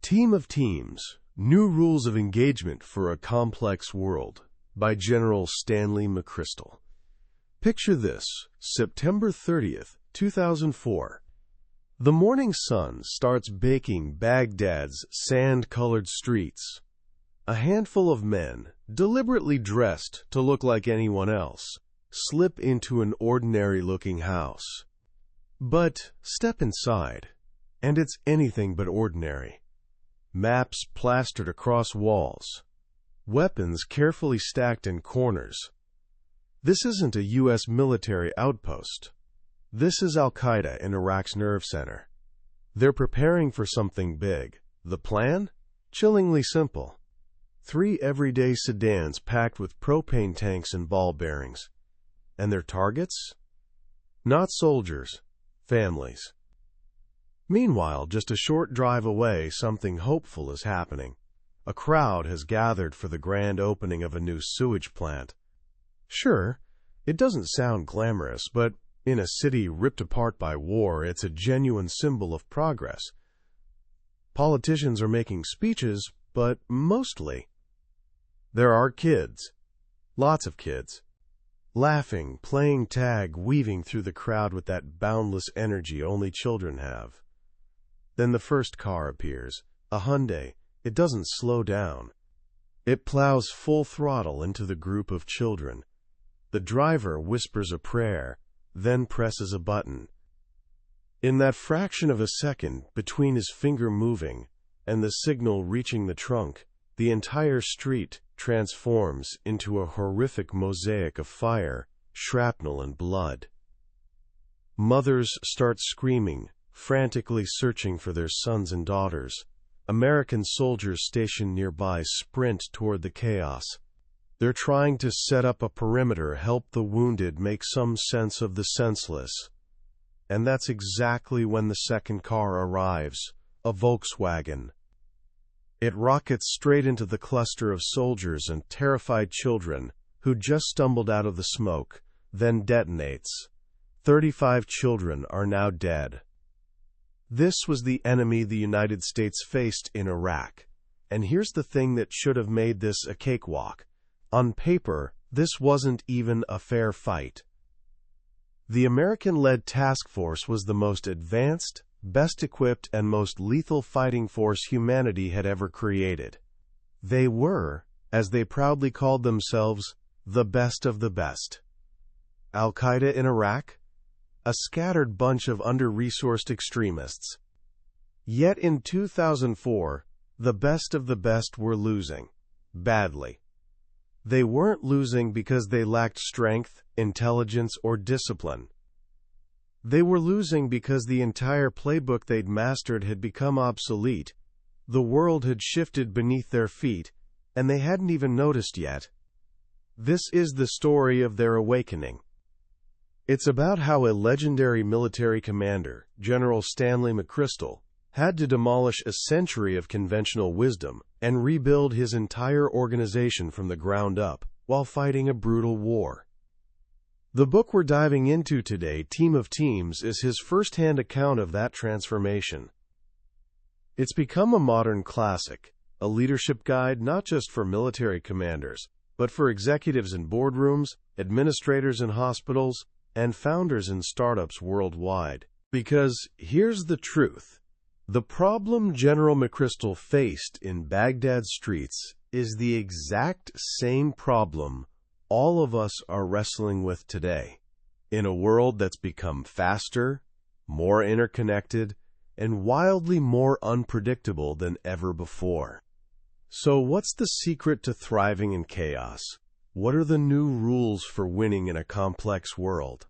Team of Teams, New Rules of Engagement for a Complex World by General Stanley McChrystal. Picture this, September 30th, 2004. The morning sun starts baking Baghdad's sand-colored streets. A handful of men, deliberately dressed to look like anyone else, slip into an ordinary-looking house. But step inside, and it's anything but ordinary. Maps plastered across walls. Weapons carefully stacked in corners. This isn't a U.S. military outpost. This is Al-Qaeda in Iraq's nerve center. They're preparing for something big. The plan? Chillingly simple. 3 everyday sedans packed with propane tanks and ball bearings. And their targets? Not soldiers, families. Meanwhile, just a short drive away, something hopeful is happening. A crowd has gathered for the grand opening of a new sewage plant. Sure, it doesn't sound glamorous, but in a city ripped apart by war, it's a genuine symbol of progress. Politicians are making speeches, but mostly there are kids. Lots of kids. Laughing, playing tag, weaving through the crowd with that boundless energy only children have. Then the first car appears, a Hyundai. It doesn't slow down. It plows full throttle into the group of children. The driver whispers a prayer, then presses a button. In that fraction of a second between his finger moving and the signal reaching the trunk, the entire street transforms into a horrific mosaic of fire, shrapnel, and blood. Mothers start screaming, frantically searching for their sons and daughters. American soldiers stationed nearby sprint toward the chaos. They're trying to set up a perimeter, help the wounded, make some sense of the senseless. And that's exactly when the second car arrives, a Volkswagen. It rockets straight into the cluster of soldiers and terrified children who just stumbled out of the smoke, then detonates. 35 children are now dead. This was the enemy the United States faced in Iraq. And here's the thing that should have made this a cakewalk. On paper, this wasn't even a fair fight. The American-led task force was the most advanced, best equipped, and most lethal fighting force humanity had ever created. They were, as they proudly called themselves, the best of the best. Al-Qaeda in Iraq? A scattered bunch of under-resourced extremists. Yet in 2004, the best of the best were losing. Badly. They weren't losing because they lacked strength, intelligence, or discipline. They were losing because the entire playbook they'd mastered had become obsolete. The world had shifted beneath their feet, and they hadn't even noticed yet. This is the story of their awakening. It's about how a legendary military commander, General Stanley McChrystal, had to demolish a century of conventional wisdom and rebuild his entire organization from the ground up while fighting a brutal war. The book we're diving into today, Team of Teams, is his first-hand account of that transformation. It's become a modern classic, a leadership guide not just for military commanders, but for executives in boardrooms, administrators in hospitals, and founders in startups worldwide. Because here's the truth. The problem General McChrystal faced in Baghdad streets is the exact same problem all of us are wrestling with today. In a world that's become faster, more interconnected, and wildly more unpredictable than ever before. So what's the secret to thriving in chaos? What are the new rules for winning in a complex world?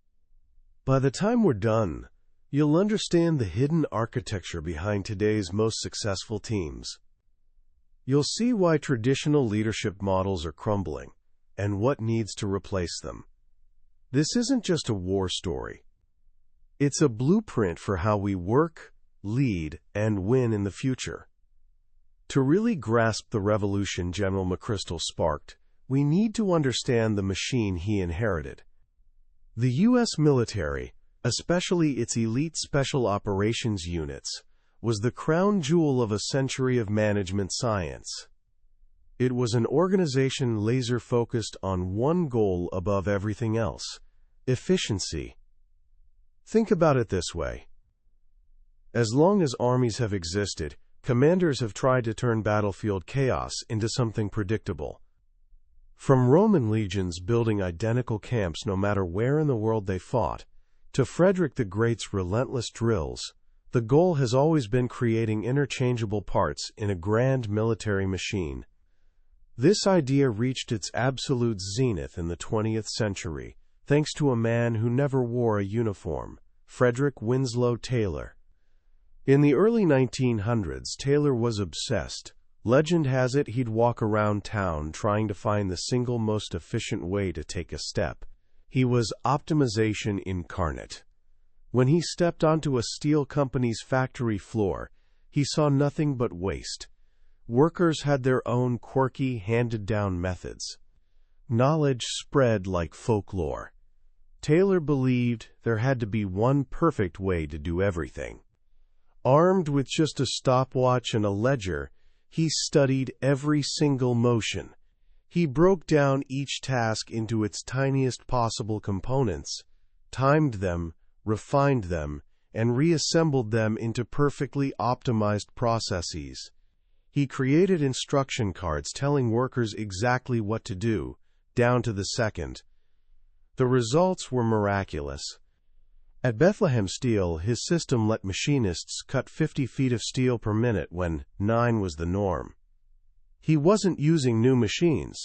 By the time we're done, you'll understand the hidden architecture behind today's most successful teams. You'll see why traditional leadership models are crumbling and what needs to replace them. This isn't just a war story. It's a blueprint for how we work, lead, and win in the future. To really grasp the revolution General McChrystal sparked, we need to understand the machine he inherited. The U.S. military, especially its elite special operations units, was the crown jewel of a century of management science. It was an organization laser-focused on one goal above everything else: efficiency. Think about it this way. As long as armies have existed, commanders have tried to turn battlefield chaos into something predictable. From Roman legions building identical camps no matter where in the world they fought, to Frederick the Great's relentless drills, the goal has always been creating interchangeable parts in a grand military machine. This idea reached its absolute zenith in the 20th century, thanks to a man who never wore a uniform, Frederick Winslow Taylor. In the early 1900s, Taylor was obsessed. Legend has it he'd walk around town trying to find the single most efficient way to take a step. He was optimization incarnate. When he stepped onto a steel company's factory floor, he saw nothing but waste. Workers had their own quirky, handed-down methods. Knowledge spread like folklore. Taylor believed there had to be one perfect way to do everything. Armed with just a stopwatch and a ledger, he studied every single motion. He broke down each task into its tiniest possible components, timed them, refined them, and reassembled them into perfectly optimized processes. He created instruction cards telling workers exactly what to do, down to the second. The results were miraculous. At Bethlehem Steel, his system let machinists cut 50 feet of steel per minute when 9 was the norm. He wasn't using new machines.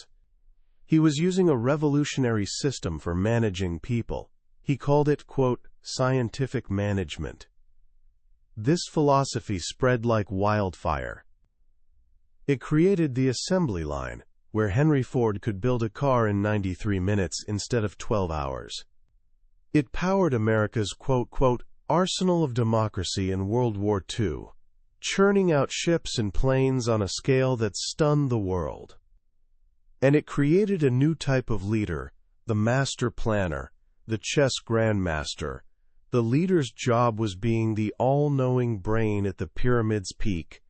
He was using a revolutionary system for managing people. He called it, quote, scientific management. This philosophy spread like wildfire. It created the assembly line, where Henry Ford could build a car in 93 minutes instead of 12 hours. It powered America's, quote, arsenal of democracy in World War II, churning out ships and planes on a scale that stunned the world. And it created a new type of leader, the master planner, the chess grandmaster. The leader's job was being the all-knowing brain at the pyramid's peak.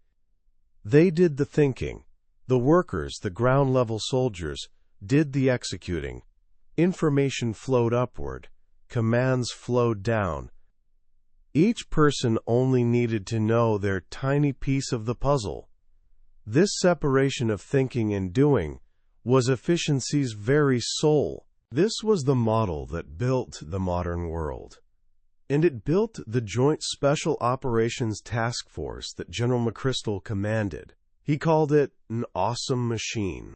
They did the thinking. The workers, the ground-level soldiers, did the executing. Information flowed upward. Commands flowed down. Each person only needed to know their tiny piece of the puzzle. This separation of thinking and doing was efficiency's very soul. This was the model that built the modern world. And it built the Joint Special Operations Task Force that General McChrystal commanded. He called it an awesome machine.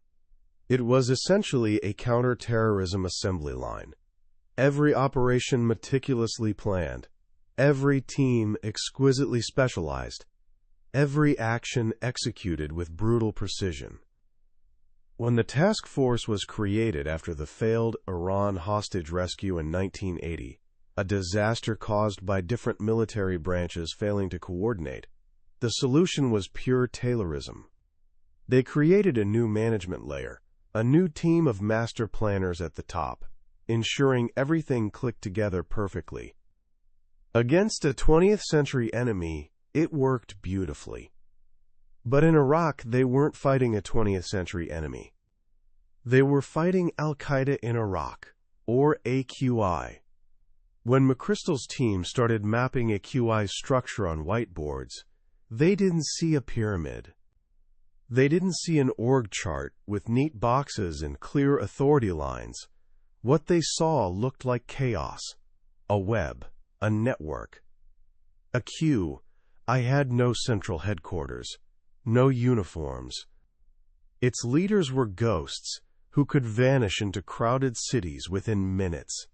It was essentially a counter-terrorism assembly line. Every operation meticulously planned. Every team exquisitely specialized. Every action executed with brutal precision. When the task force was created after the failed Iran hostage rescue in 1980, a disaster caused by different military branches failing to coordinate, the solution was pure Taylorism. They created a new management layer, a new team of master planners at the top, ensuring everything clicked together perfectly. Against a 20th century enemy, it worked beautifully. But in Iraq, they weren't fighting a 20th century enemy. They were fighting Al-Qaeda in Iraq, or AQI. When McChrystal's team started mapping AQI's structure on whiteboards, they didn't see a pyramid. They didn't see an org chart with neat boxes and clear authority lines. What they saw looked like chaos, a web, a network. I had no central headquarters, no uniforms. Its leaders were ghosts who could vanish into crowded cities within minutes.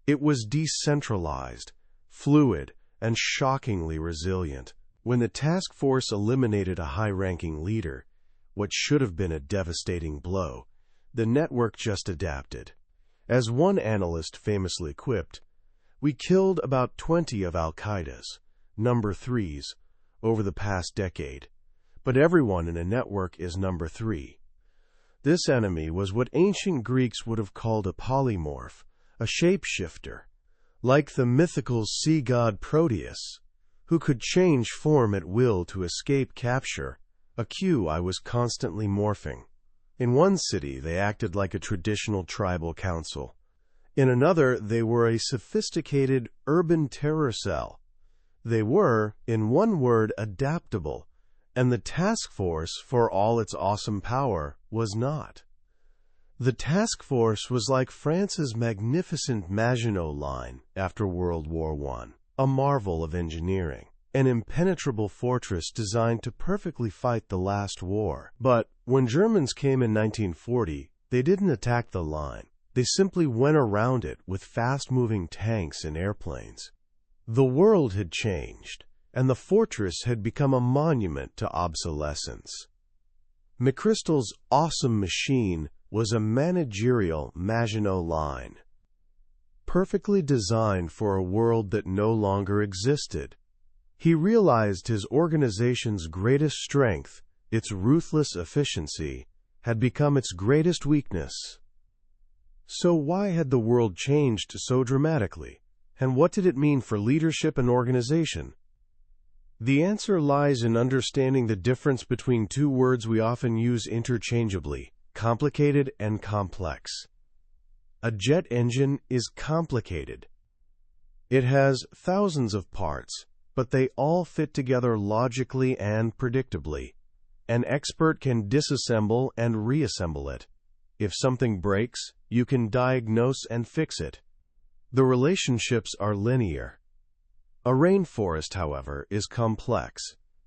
It was decentralized, fluid, and shockingly resilient. When the task force eliminated a high-ranking leader, what should have been a devastating blow, the network just adapted. As one analyst famously quipped, "We killed about 20 of Al-Qaeda's, number 3s, over the past decade, but everyone in a network is number 3. This enemy was what ancient Greeks would have called a polymorph, a shapeshifter, like the mythical sea god Proteus. who could change form at will to escape capture, a QI was constantly morphing. In one city, they acted like a traditional tribal council. In another, they were a sophisticated urban terror cell. They were, in one word, adaptable, and the task force, for all its awesome power, was not. The task force was like France's magnificent Maginot Line after World War I, a marvel of engineering, an impenetrable fortress designed to perfectly fight the last war. But when Germans came in 1940, they didn't attack the line. They simply went around it with fast-moving tanks and airplanes. The world had changed, and the fortress had become a monument to obsolescence. McChrystal's awesome machine was a managerial Maginot Line, perfectly designed for a world that no longer existed. He realized his organization's greatest strength, its ruthless efficiency, had become its greatest weakness. So why had the world changed so dramatically, and what did it mean for leadership and organization? The answer lies in understanding the difference between two words we often use interchangeably: complicated and complex. A jet engine is complicated. It has thousands of parts, but they all fit together logically and predictably. An expert can disassemble and reassemble it. If something breaks, you can diagnose and fix it. The relationships are linear. A rainforest, however, is complex.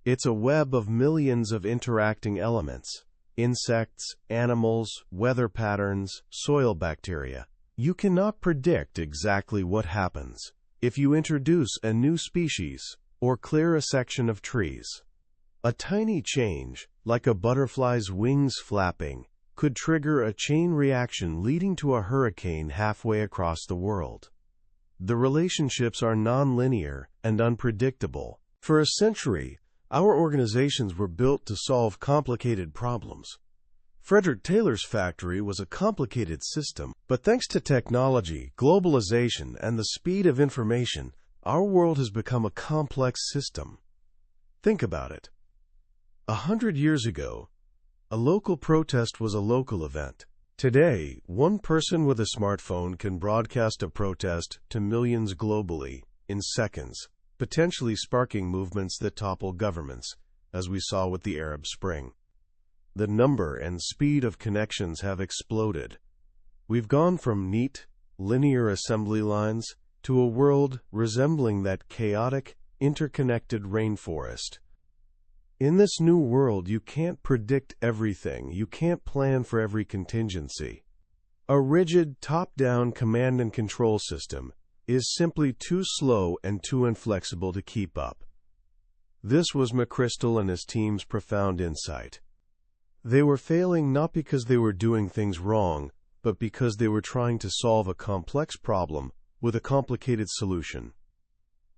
It's a web of millions of interacting elements: insects, animals, weather patterns, soil bacteria. You cannot predict exactly what happens if you introduce a new species or clear a section of trees. A tiny change, like a butterfly's wings flapping, could trigger a chain reaction leading to a hurricane halfway across the world. The relationships are nonlinear and unpredictable. For a century, our organizations were built to solve complicated problems. Frederick Taylor's factory was a complicated system, but thanks to technology, globalization, and the speed of information, our world has become a complex system. Think about it. 100 years ago, a local protest was a local event. Today, one person with a smartphone can broadcast a protest to millions globally in seconds, potentially sparking movements that topple governments, as we saw with the Arab Spring. The number and speed of connections have exploded. We've gone from neat, linear assembly lines to a world resembling that chaotic, interconnected rainforest. In this new world, you can't predict everything. You can't plan for every contingency. A rigid, top-down command and control system is simply too slow and too inflexible to keep up. This was McChrystal and his team's profound insight. They were failing not because they were doing things wrong, but because they were trying to solve a complex problem with a complicated solution.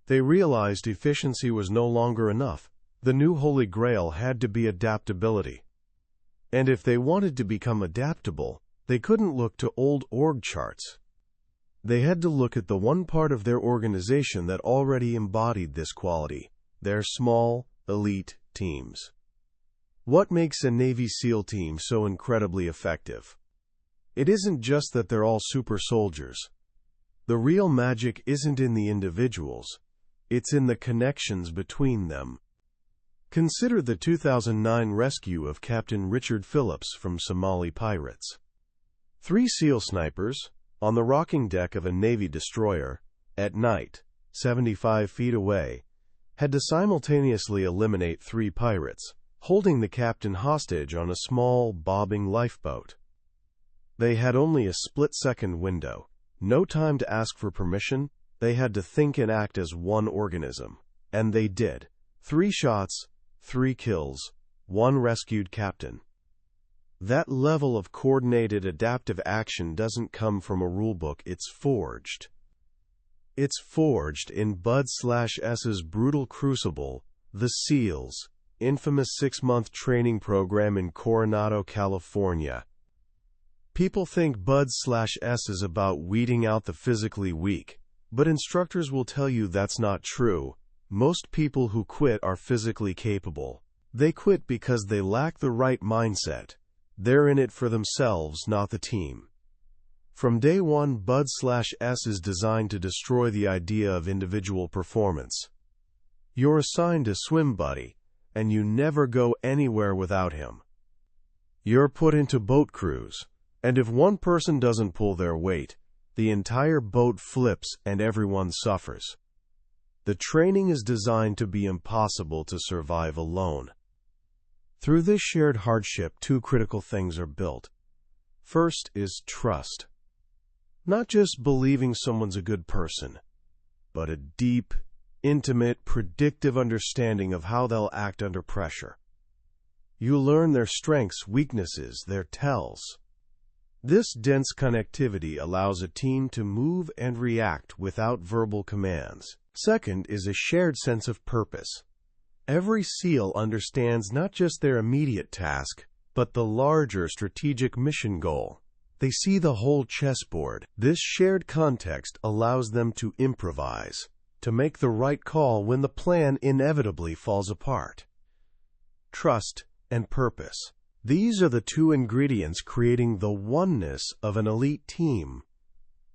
They realized efficiency was no longer enough. The new holy grail had to be adaptability. And if they wanted to become adaptable, they couldn't look to old org charts. They had to look at the one part of their organization that already embodied this quality: their small, elite teams. What makes a Navy SEAL team so incredibly effective? It isn't just that they're all super soldiers. The real magic isn't in the individuals. It's in the connections between them. Consider the 2009 rescue of Captain Richard Phillips from Somali pirates. 3 SEAL snipers, on the rocking deck of a Navy destroyer, at night, 75 feet away, had to simultaneously eliminate 3 pirates, holding the captain hostage on a small, bobbing lifeboat. They had only a split-second window, no time to ask for permission. They had to think and act as one organism. And they did. 3 shots, 3 kills, 1 rescued captain. That level of coordinated adaptive action doesn't come from a rulebook, it's forged. It's forged in Bud/S's brutal crucible, the SEALs, infamous 6-month training program in Coronado, California. People think Bud/S is about weeding out the physically weak, but instructors will tell you that's not true. Most people who quit are physically capable. They quit because they lack the right mindset. They're in it for themselves, not the team. From day one, Bud/S is designed to destroy the idea of individual performance. You're assigned a swim buddy, and you never go anywhere without him. You're put into boat crews, and if one person doesn't pull their weight, the entire boat flips and everyone suffers. The training is designed to be impossible to survive alone. Through this shared hardship, two critical things are built. First is trust. Not just believing someone's a good person, but a deep, intimate, predictive understanding of how they'll act under pressure. You learn their strengths, weaknesses, their tells. This dense connectivity allows a team to move and react without verbal commands. Second is a shared sense of purpose. Every SEAL understands not just their immediate task, but the larger strategic mission goal. They see the whole chessboard. This shared context allows them to improvise, to make the right call when the plan inevitably falls apart. Trust and purpose. These are the two ingredients creating the oneness of an elite team.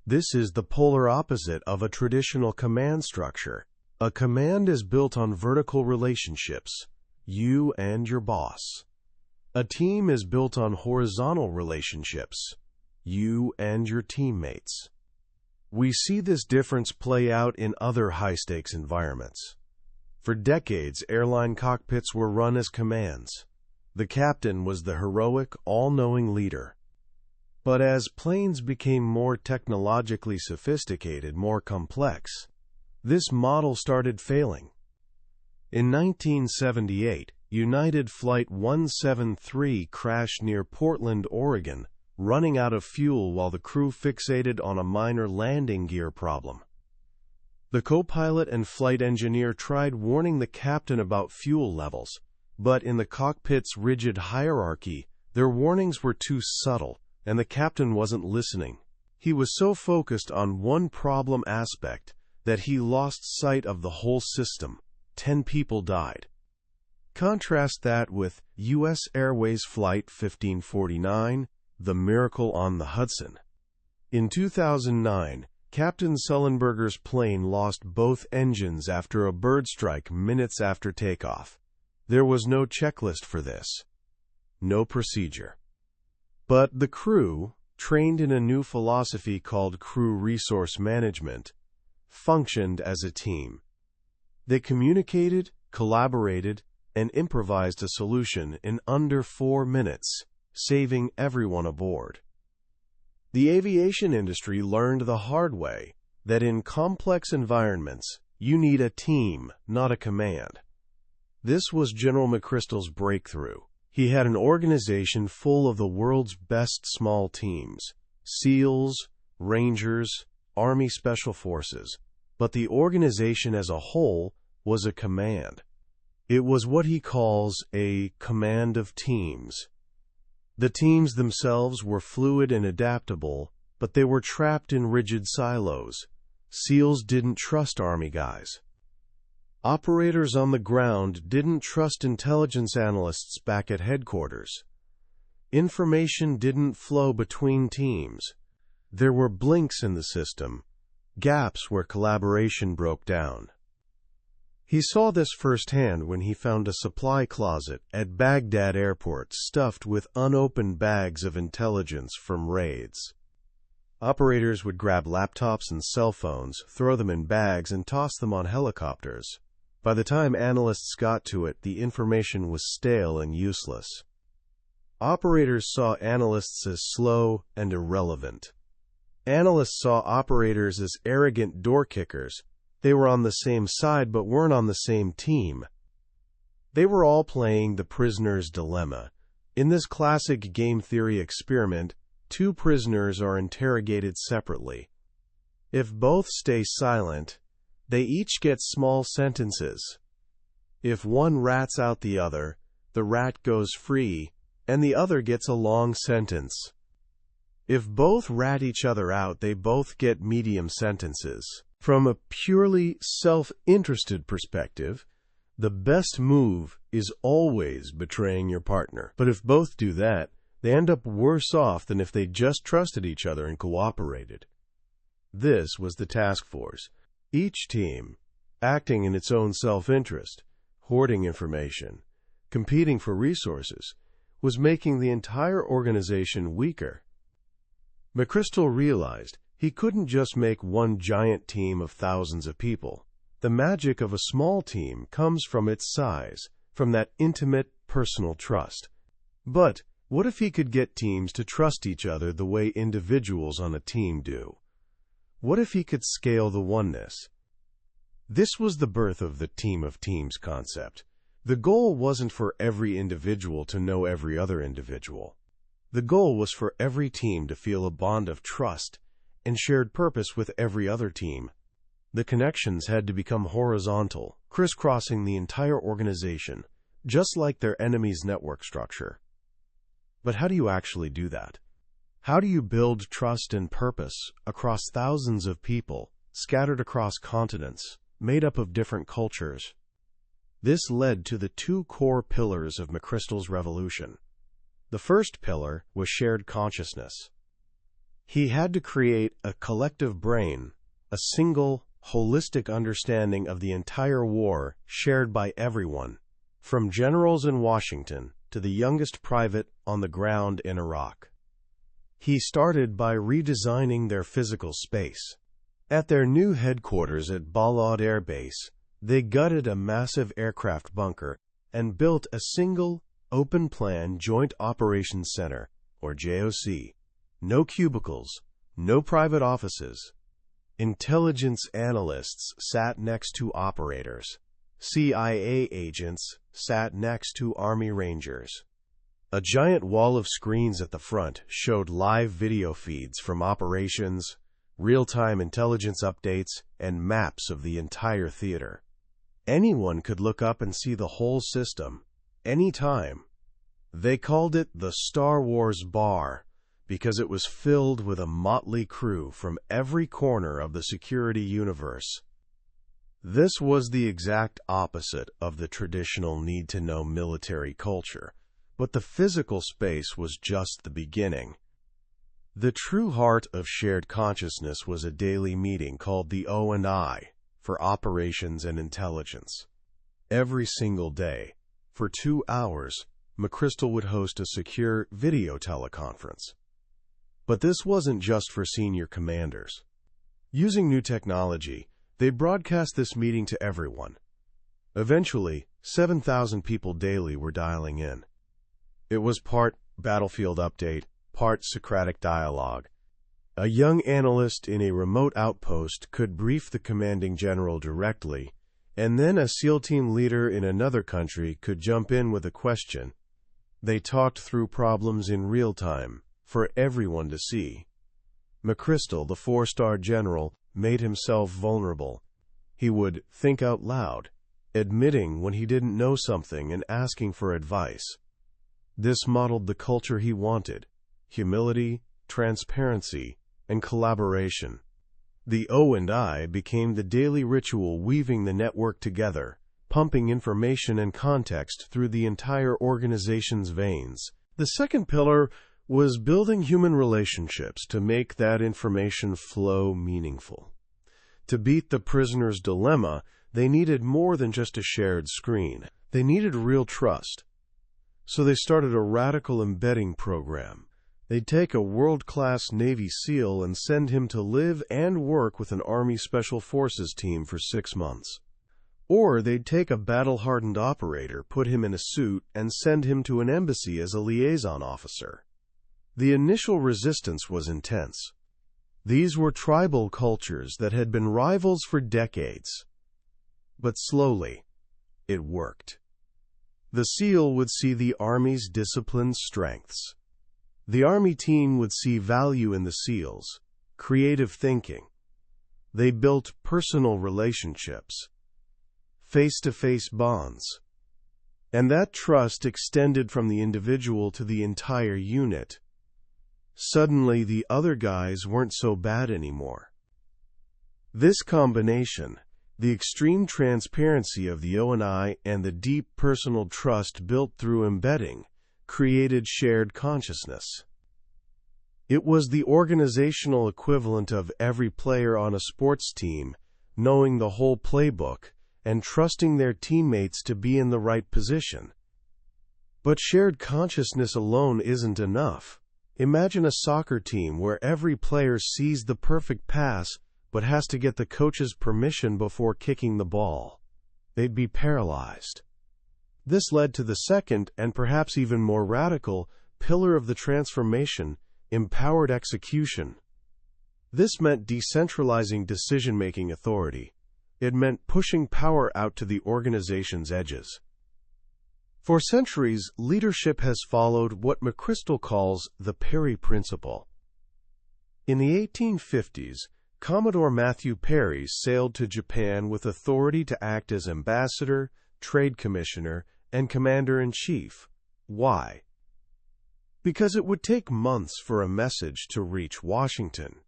This is the polar opposite of a traditional command structure. A command is built on vertical relationships, you and your boss. A team is built on horizontal relationships, you and your teammates. We see this difference play out in other high-stakes environments. For decades, airline cockpits were run as commands. The captain was the heroic, all-knowing leader. But as planes became more technologically sophisticated, more complex, this model started failing. In 1978, United Flight 173 crashed near Portland, Oregon, running out of fuel while the crew fixated on a minor landing gear problem. The co-pilot and flight engineer tried warning the captain about fuel levels, but in the cockpit's rigid hierarchy, their warnings were too subtle, and the captain wasn't listening. He was so focused on one problem aspect that he lost sight of the whole system. 10 people died. Contrast that with U.S. Airways Flight 1549, the Miracle on the Hudson. In 2009, Captain Sullenberger's plane lost both engines after a bird strike minutes after takeoff. There was no checklist for this, no procedure. But the crew, trained in a new philosophy called crew resource management, functioned as a team. They communicated, collaborated, and improvised a solution in under 4 minutes, saving everyone aboard. The aviation industry learned the hard way that in complex environments, you need a team, not a command. This was General McChrystal's breakthrough. He had an organization full of the world's best small teams, SEALs, Rangers, Army Special Forces, but the organization as a whole was a command. It was what he calls a command of teams. The teams themselves were fluid and adaptable, but they were trapped in rigid silos. SEALs didn't trust Army guys. Operators on the ground didn't trust intelligence analysts back at headquarters. Information didn't flow between teams. There were blinks in the system, gaps where collaboration broke down. He saw this firsthand when he found a supply closet at Baghdad Airport stuffed with unopened bags of intelligence from raids. Operators would grab laptops and cell phones, throw them in bags, and toss them on helicopters. By the time analysts got to it, the information was stale and useless. Operators saw analysts as slow and irrelevant. Analysts saw operators as arrogant door kickers. They were on the same side but weren't on the same team. They were all playing the prisoner's dilemma. In this classic game theory experiment, 2 prisoners are interrogated separately. If both stay silent, they each get small sentences. If one rats out the other, the rat goes free, and the other gets a long sentence. If both rat each other out, they both get medium sentences. From a purely self-interested perspective, the best move is always betraying your partner. But if both do that, they end up worse off than if they just trusted each other and cooperated. This was the task force. Each team, acting in its own self-interest, hoarding information, competing for resources, was making the entire organization weaker. McChrystal realized he couldn't just make one giant team of thousands of people. The magic of a small team comes from its size, from that intimate, personal trust. But what if he could get teams to trust each other the way individuals on a team do? What if he could scale the oneness? This was the birth of the team of teams concept. The goal wasn't for every individual to know every other individual. The goal was for every team to feel a bond of trust and shared purpose with every other team. The connections had to become horizontal, crisscrossing the entire organization, just like their enemy's network structure. But how do you actually do that? How do you build trust and purpose across thousands of people, scattered across continents, made up of different cultures? This led to the two core pillars of McChrystal's revolution. The first pillar was shared consciousness. He had to create a collective brain, a single, holistic understanding of the entire war shared by everyone, from generals in Washington to the youngest private on the ground in Iraq. He started by redesigning their physical space. At their new headquarters at Balad Air Base, they gutted a massive aircraft bunker and built a single, open-plan Joint Operations Center, or JOC. No cubicles, no private offices. Intelligence analysts sat next to operators. CIA agents sat next to Army Rangers. A giant wall of screens at the front showed live video feeds from operations, real-time intelligence updates, and maps of the entire theater. Anyone could look up and see the whole system, anytime. They called it the Star Wars Bar because it was filled with a motley crew from every corner of the security universe. This was the exact opposite of the traditional need-to-know military culture, but the physical space was just the beginning. The true heart of shared consciousness was a daily meeting called the O&I, for Operations and Intelligence. Every single day, for 2 hours, McChrystal would host a secure video teleconference. But this wasn't just for senior commanders. Using new technology, they broadcast this meeting to everyone. Eventually, 7,000 people daily were dialing in. It was part battlefield update, part Socratic dialogue. A young analyst in a remote outpost could brief the commanding general directly, and then a SEAL team leader in another country could jump in with a question. They talked through problems in real time, for everyone to see. McChrystal, the 4-star general, made himself vulnerable. He would think out loud, admitting when he didn't know something and asking for advice. This modeled the culture he wanted: humility, transparency, and collaboration. The O&I became the daily ritual weaving the network together, pumping information and context through the entire organization's veins. The second pillar was building human relationships to make that information flow meaningful. To beat the prisoner's dilemma, they needed more than just a shared screen. They needed real trust. So they started a radical embedding program. They'd take a world-class Navy SEAL and send him to live and work with an Army Special Forces team for 6 months. Or they'd take a battle-hardened operator, put him in a suit, and send him to an embassy as a liaison officer. The initial resistance was intense. These were tribal cultures that had been rivals for decades. But slowly, it worked. The SEAL would see the Army's disciplined strengths. The Army team would see value in the SEALs, creative thinking. They built personal relationships, face-to-face bonds. And that trust extended from the individual to the entire unit. Suddenly, the other guys weren't so bad anymore. This combination, the extreme transparency of the O&I and the deep personal trust built through embedding, created shared consciousness. It was the organizational equivalent of every player on a sports team knowing the whole playbook and trusting their teammates to be in the right position. But shared consciousness alone isn't enough. Imagine a soccer team where every player sees the perfect pass but has to get the coach's permission before kicking the ball. They'd be paralyzed. This led to the second, and perhaps even more radical, pillar of the transformation: empowered execution. This meant decentralizing decision-making authority. It meant pushing power out to the organization's edges. For centuries, leadership has followed what McChrystal calls the Perry Principle. In the 1850s, Commodore Matthew Perry sailed to Japan with authority to act as ambassador, trade commissioner, and commander-in-chief. Why? Because it would take months for a message to reach Washington.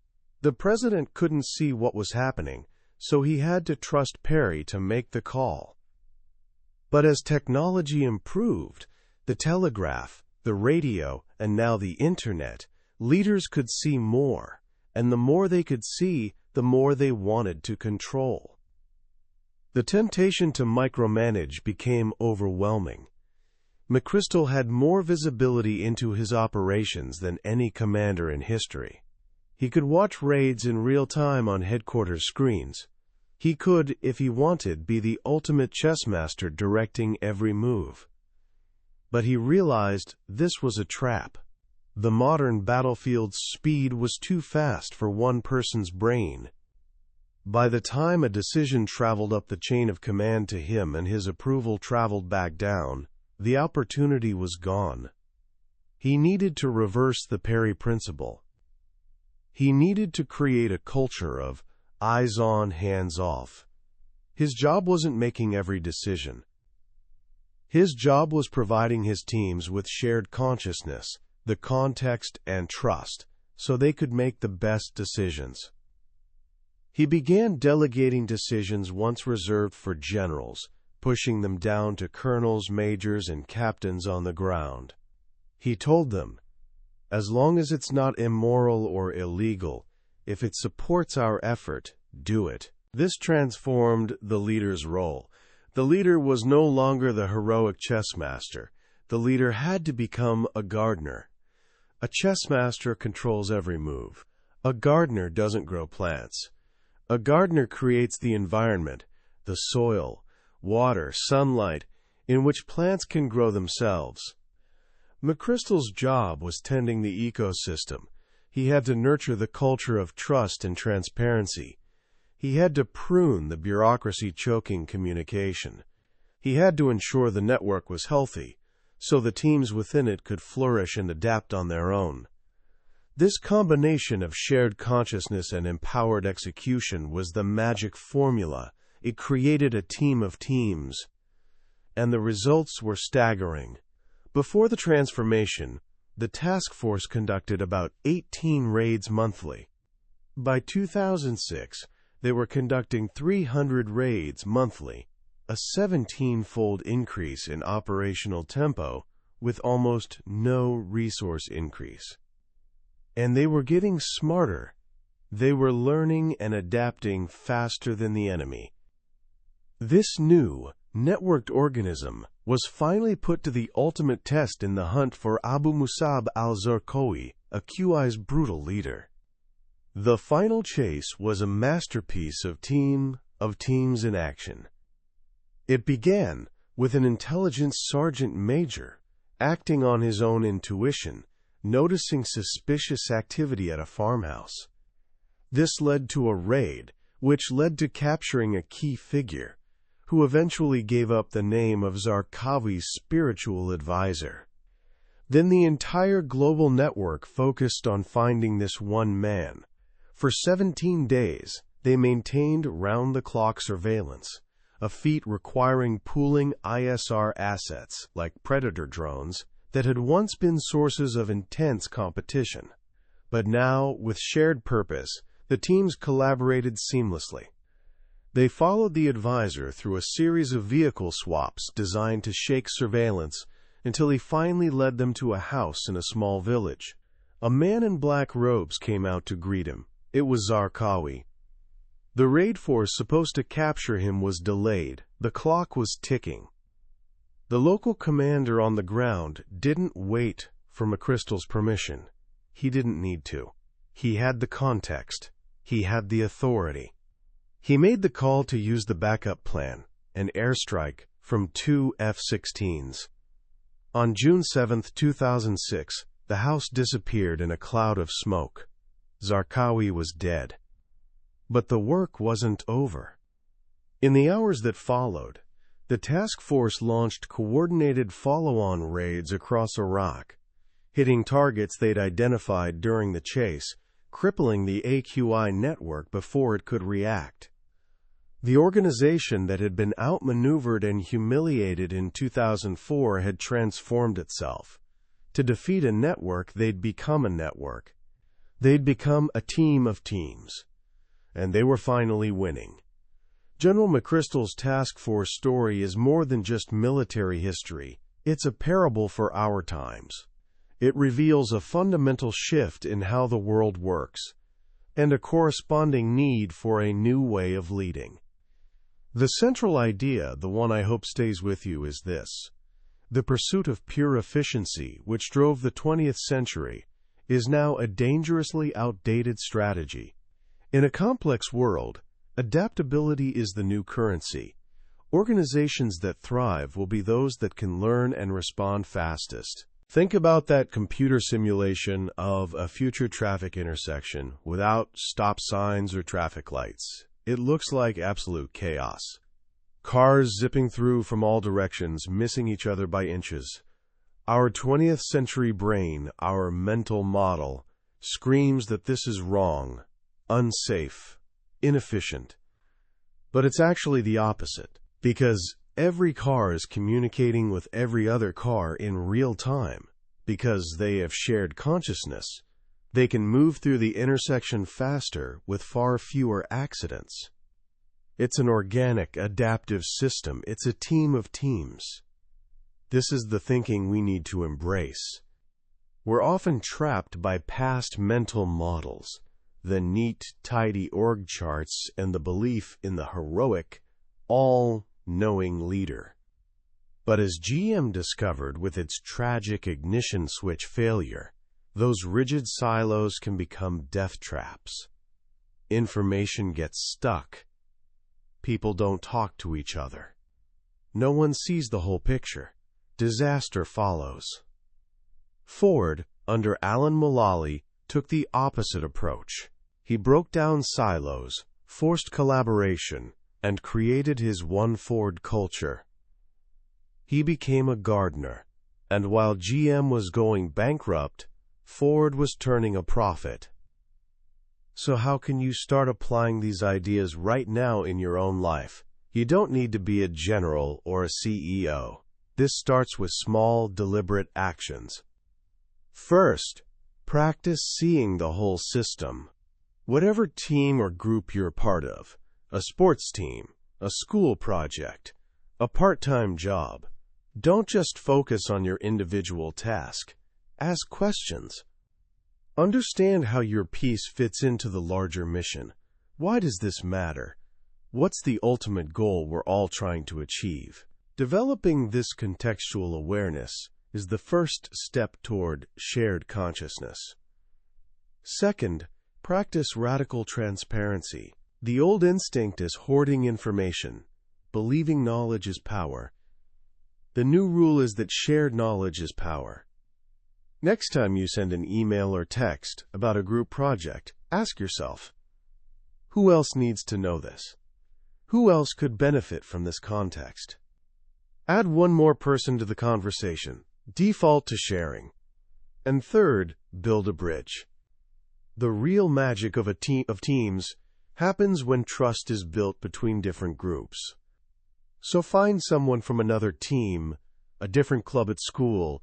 The president couldn't see what was happening, so he had to trust Perry to make the call. But as technology improved, the telegraph, the radio, and now the internet, leaders could see more, and the more they could see, the more they wanted to control. The temptation to micromanage became overwhelming. McChrystal had more visibility into his operations than any commander in history. He could watch raids in real time on headquarters screens. He could, if he wanted, be the ultimate chess master directing every move. But he realized this was a trap. The modern battlefield's speed was too fast for one person's brain. By the time a decision traveled up the chain of command to him and his approval traveled back down, the opportunity was gone. He needed to reverse the Perry Principle. He needed to create a culture of eyes on, hands off. His job wasn't making every decision. His job was providing his teams with shared consciousness, the context, and trust, so they could make the best decisions. He began delegating decisions once reserved for generals, pushing them down to colonels, majors, and captains on the ground. He told them, as long as it's not immoral or illegal, if it supports our effort, do it. This transformed the leader's role. The leader was no longer the heroic chess master. The leader had to become a gardener. A chess master controls every move. A gardener doesn't grow plants. A gardener creates the environment, the soil, water, sunlight, in which plants can grow themselves. McChrystal's job was tending the ecosystem. He had to nurture the culture of trust and transparency. He had to prune the bureaucracy choking communication. He had to ensure the network was healthy, so the teams within it could flourish and adapt on their own. This combination of shared consciousness and empowered execution was the magic formula. It created a team of teams. And the results were staggering. Before the transformation, the task force conducted about 18 raids monthly. By 2006, they were conducting 300 raids monthly, a 17-fold increase in operational tempo with almost no resource increase. And they were getting smarter. They were learning and adapting faster than the enemy. This new, networked organism was finally put to the ultimate test in the hunt for Abu Musab al-Zarqawi, a QI's brutal leader. The final chase was a masterpiece of teams in action. It began with an intelligence sergeant major acting on his own intuition, noticing suspicious activity at a farmhouse. This led to a raid, which led to capturing a key figure, who eventually gave up the name of Zarqawi's spiritual advisor. Then the entire global network focused on finding this one man. For 17 days, they maintained round-the-clock surveillance, a feat requiring pooling ISR assets, like Predator drones, that had once been sources of intense competition. But now, with shared purpose, The teams collaborated seamlessly. They followed the advisor through a series of vehicle swaps designed to shake surveillance until he finally led them to a house in a small village. A man in black robes came out to greet him. It was Zarqawi. The raid force supposed to capture him was delayed. The clock was ticking. The local commander on the ground didn't wait for McChrystal's permission. He didn't need to. He had the context. He had the authority. He made the call to use the backup plan, an airstrike from 2 F-16s. On June 7, 2006, the house disappeared in a cloud of smoke. Zarqawi was dead. But the work wasn't over. In the hours that followed, the task force launched coordinated follow-on raids across Iraq, hitting targets they'd identified during the chase, crippling the AQI network before it could react. The organization that had been outmaneuvered and humiliated in 2004 had transformed itself. To defeat a network, they'd become a network. They'd become a team of teams. And they were finally winning. General McChrystal's task force story is more than just military history. It's a parable for our times. It reveals a fundamental shift in how the world works, and a corresponding need for a new way of leading. The central idea, the one I hope stays with you, is this. The pursuit of pure efficiency, which drove the 20th century, is now a dangerously outdated strategy. In a complex world, adaptability is the new currency. Organizations that thrive will be those that can learn and respond fastest. Think about that computer simulation of a future traffic intersection without stop signs or traffic lights. It looks like absolute chaos. Cars zipping through from all directions, missing each other by inches. Our 20th century brain, our mental model, screams that this is wrong, unsafe, inefficient. But it's actually the opposite, because every car is communicating with every other car in real time. Because they have shared consciousness, they can move through the intersection faster with far fewer accidents. It's an organic, adaptive system. It's a team of teams. This is the thinking we need to embrace. We're often trapped by past mental models, the neat, tidy org charts, and the belief in the heroic, all-knowing leader. But as GM discovered with its tragic ignition switch failure, those rigid silos can become death traps. Information gets stuck. People don't talk to each other. No one sees the whole picture. Disaster follows. Ford, under Alan Mulally, took the opposite approach. He broke down silos, forced collaboration, and created his One Ford culture. He became a gardener, and while GM was going bankrupt, Ford was turning a profit. So how can you start applying these ideas right now in your own life? You don't need to be a general or a CEO. This starts with small, deliberate actions. First, practice seeing the whole system. Whatever team or group you're part of, a sports team, a school project, a part-time job, don't just focus on your individual task. Ask questions. Understand how your piece fits into the larger mission. Why does this matter? What's the ultimate goal we're all trying to achieve? Developing this contextual awareness is the first step toward shared consciousness. Second, practice radical transparency. The old instinct is hoarding information, believing knowledge is power. The new rule is that shared knowledge is power. Next time you send an email or text about a group project, ask yourself, who else needs to know this? Who else could benefit from this context? Add one more person to the conversation. Default to sharing. And third, build a bridge. The real magic of a team of teams happens when trust is built between different groups. So find someone from another team, a different club at school,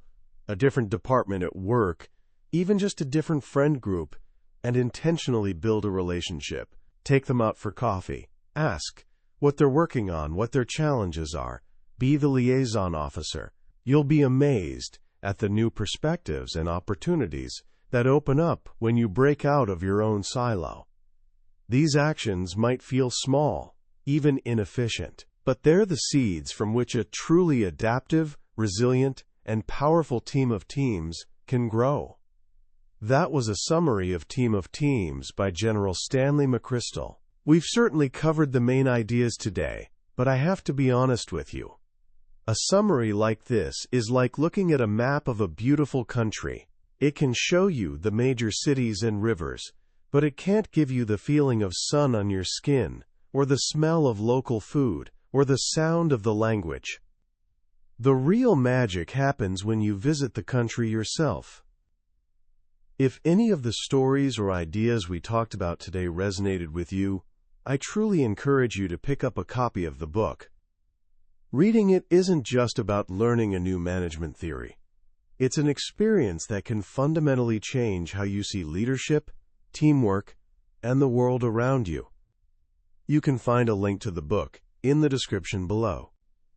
a different department at work, even just a different friend group, and intentionally build a relationship. Take them out for coffee. Ask what they're working on, what their challenges are. Be the liaison officer. You'll be amazed at the new perspectives and opportunities that open up when you break out of your own silo. These actions might feel small, even inefficient, but they're the seeds from which a truly adaptive, resilient, and powerful team of teams can grow. That was a summary of Team of Teams by General Stanley McChrystal. We've certainly covered the main ideas today, but I have to be honest with you. A summary like this is like looking at a map of a beautiful country. It can show you the major cities and rivers, but it can't give you the feeling of sun on your skin, or the smell of local food, or the sound of the language. The real magic happens when you visit the country yourself. If any of the stories or ideas we talked about today resonated with you, I truly encourage you to pick up a copy of the book. Reading it isn't just about learning a new management theory. It's an experience that can fundamentally change how you see leadership, teamwork, and the world around you. You can find a link to the book in the description below.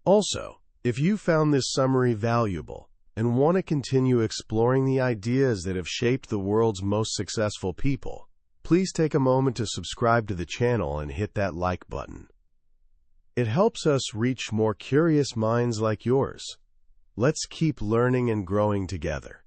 Also, if you found this summary valuable and want to continue exploring the ideas that have shaped the world's most successful people, please take a moment to subscribe to the channel and hit that like button. It helps us reach more curious minds like yours. Let's keep learning and growing together.